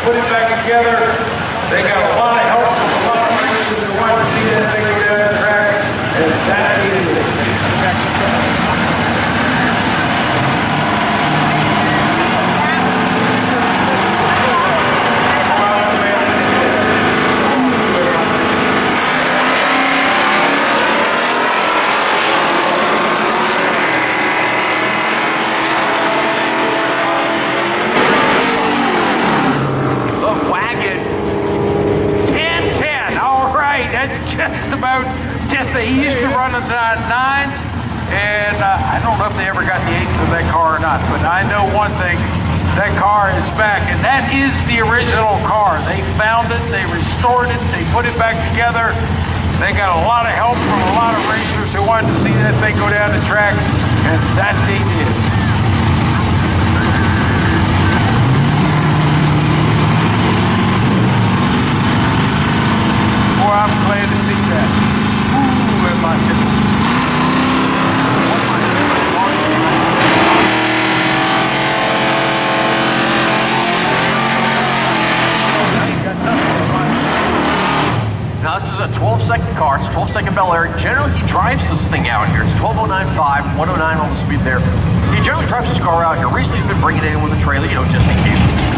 Put it back together. They got a lot of help from a lot of racers who want to see that thing go down the track, and that is it. They used to run the 9s, and I don't know if they ever got the 8s of that car or not, but I know one thing, that car is back, and that is the original car. They found it, they restored it, they put it back together. They got a lot of help from a lot of racers who wanted to see that thing go down the track, and that they did. Boy, I'm glad to see that. My goodness. Now this is a 12-second car, it's a 12-second Bel Air. Generally he drives this thing out here. It's 12.095, 109 on the speed there. He generally drives this car out here. Recently he's been bringing it in with a trailer, just in case.